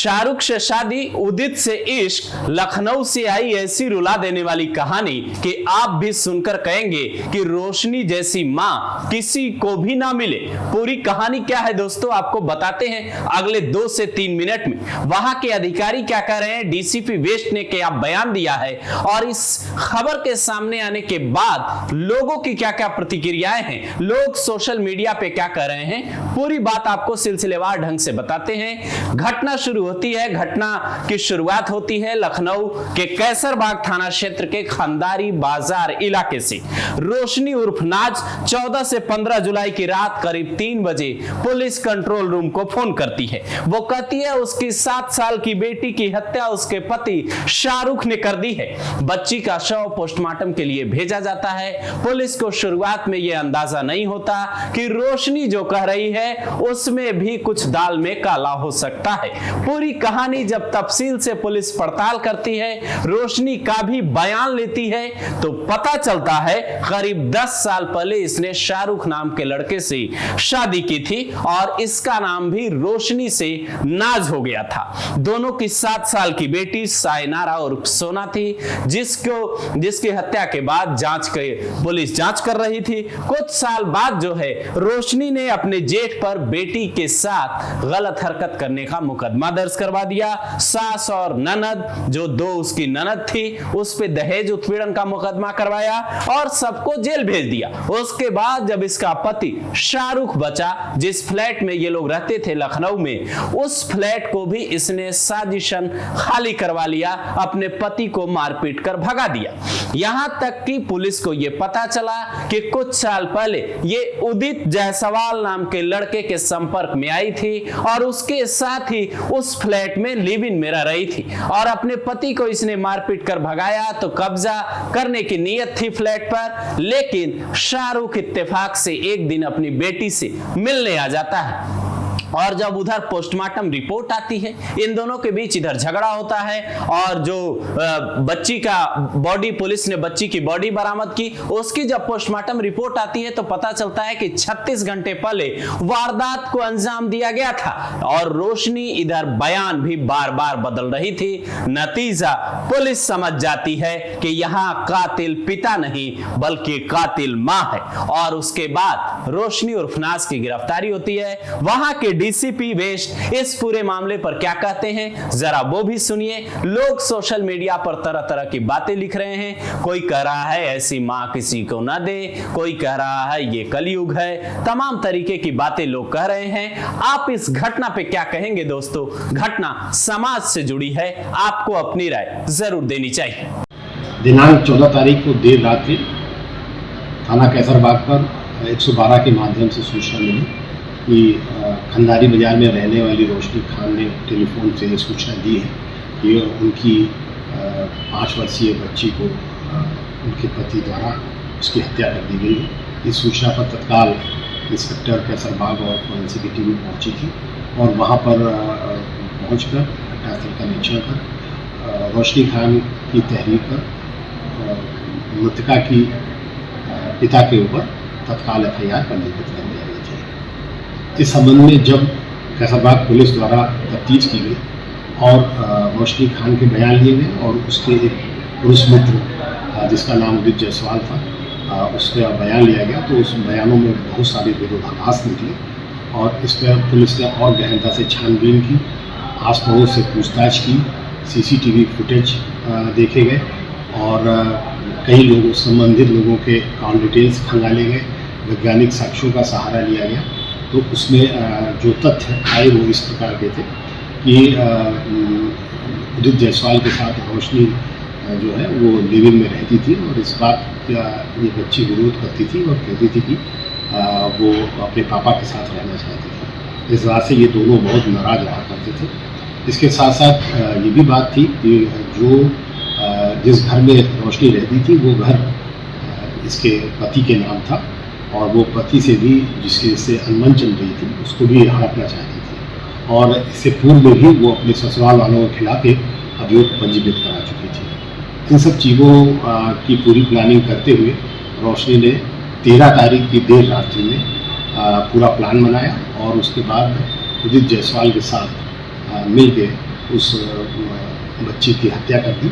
शाहरुख से शादी, उदित से इश्क, लखनऊ से आई ऐसी रुला देने वाली कहानी कि आप भी सुनकर कहेंगे कि रोशनी जैसी मां किसी को भी ना मिले। पूरी कहानी क्या है दोस्तों, आपको बताते हैं अगले 2 से 3 मिनट में। वहां के अधिकारी क्या कह रहे हैं, डीसीपी वेस्ट ने क्या बयान दिया है और इस खबर के सामने आने के बाद लोगों की क्या क्या प्रतिक्रियाएं हैं, लोग सोशल मीडिया पे क्या कर रहे हैं, पूरी बात आपको सिलसिलेवार ढंग से बताते हैं। घटना शुरू होती है, घटना की शुरुआत होती है लखनऊ के कैसरबाग थाना क्षेत्र के खंदारी बाजार इलाके से। रोशनी उर्फ नाज 14 से 15 जुलाई की रात करीब 3 बजे पुलिस कंट्रोल रूम को फोन करती है। वो कहती है उसकी 7 साल की बेटी की हत्या उसके पति शाहरुख ने कर दी है। बच्ची का शव पोस्टमार्टम के लिए भेजा जाता है। पुलिस को शुरुआत में यह अंदाजा नहीं होता कि रोशनी जो कह रही है उसमें भी कुछ दाल में काला हो सकता है। पूरी कहानी जब तफसील से पुलिस पड़ताल करती है, रोशनी का भी बयान लेती है, तो पता चलता है करीब 10 साल पहले इसने शाहरुख नाम के लड़के से शादी की थी और इसका नाम भी रोशनी से नाज हो गया था। दोनों की 7 साल की बेटी सायनारा और सोना थी, जिसकी हत्या के बाद पुलिस जांच कर रही थी। कुछ साल बाद जो है रोशनी ने अपने जेठ पर बेटी के साथ गलत हरकत करने का मुकदमा दर्ज करवा दिया। सास और ननद, जो 2 उसकी ननद थी, उस पे दहेज उत्पीड़न का मुकदमा करवाया और सबको जेल भेज दिया। उसके बाद जब इसका पति शाहरुख बचा, जिस फ्लैट में ये लोग रहते थे लखनऊ में, उस फ्लैट को भी इसने साजिशन खाली करवा लिया, अपने पति को मारपीट कर भगा दिया। यहां तक कि पुलिस को यह पता चला कि कुछ साल पहले ये उदित जायसवाल नाम के लड़के के संपर्क में आई थी और उसके साथ ही उस फ्लैट में लिव इन में रह रही थी और अपने पति को इसने मारपीट कर भगाया तो कब्जा करने की नीयत थी फ्लैट पर। लेकिन शाहरुख इत्तेफाक से एक दिन अपनी बेटी से मिलने आ जाता है और जब उधर पोस्टमार्टम रिपोर्ट आती है, इन दोनों के बीच इधर झगड़ा होता है और जो बच्ची का बॉडी, पुलिस ने बच्ची की बॉडी बरामद की, उसकी जब पोस्टमार्टम रिपोर्ट आती है तो पता चलता है कि 36 घंटे पहले वारदात को अंजाम दिया गया था और रोशनी इधर बयान भी बार बार बदल रही थी। नतीजा पुलिस समझ जाती है कि यहां कातिल पिता नहीं बल्कि कातिल मां है और उसके बाद रोशनी उर्फ नाज की गिरफ्तारी होती है। वहां के डीसीपी वेस्ट इस पूरे मामले पर क्या कहते हैं, जरा वो भी सुनिए। लोग सोशल मीडिया पर तरह तरह की बातें लिख रहे हैं। कोई कह रहा है ऐसी मां किसी को ना दे, कोई कह रहा है ये कलयुग है, तमाम तरीके की बातें लोग कह रहे हैं। आप इस घटना पे क्या कहेंगे दोस्तों? घटना समाज से जुड़ी है, आपको अपनी राय जरूर देनी चाहिए। दिनांक 14 तारीख को देर रात्रि थाना कैसरबाग पर 112 के माध्यम से सूचना मिली कि खंदारी बाजार में रहने वाली रोशनी खान ने टेलीफोन से ये सूचना दी है कि उनकी 5 वर्षीय बच्ची को उनके पति द्वारा उसकी हत्या कर दी गई है। इस सूचना पर तत्काल इंस्पेक्टर कैसरबाग और फोरेंसिक की टीम पहुंची थी और वहां पर पहुंचकर घटनास्थल का निरीक्षण कर रोशनी खान की तहरीर पर मृतका की पिता के ऊपर तत्काल FIR पंजीकृत कर दिया गया था। इस संबंध में जब कैसरबाग पुलिस द्वारा तफ्तीश की गई और रोशनी खान के बयान लिए गए और उसके एक पुरुष मित्र जिसका नाम उदित जायसवाल था, उसका बयान लिया गया, तो उस बयानों में बहुत सारे विरोधाभास निकले और इस पर पुलिस ने और गहनता से छानबीन की, आस पड़ोस से पूछताछ की, CCTV फुटेज देखे गए और कई लोगों, संबंधित लोगों के अकाउंट डिटेल्स खंगाले गए, वैज्ञानिक साक्ष्यों का सहारा लिया गया। तो उसमें जो तथ्य आए वो इस प्रकार के थे कि उदित जायसवाल के साथ रोशनी जो है वो लिव-इन में रहती थी और इस बात का ये बच्ची विरोध करती थी और कहती थी कि वो अपने पापा के साथ रहना चाहती थी। इस बात से ये दोनों बहुत नाराज रहा करते थे। इसके साथ साथ ये भी बात थी कि जो जिस घर में रोशनी रहती थी वो घर इसके पति के नाम था और वो पति से भी जिससे अनबन चल रही थी उसको भी हड़पना चाहती थी और इससे पूर्व भी वो अपने ससुराल वालों के खिलाफ एक अभियोग पंजीकृत करा चुकी थी। इन सब चीज़ों की पूरी प्लानिंग करते हुए रोशनी ने 13 तारीख की देर रात्रि में पूरा प्लान बनाया और उसके बाद उदित जायसवाल के साथ मिल के उस बच्ची की हत्या कर दी।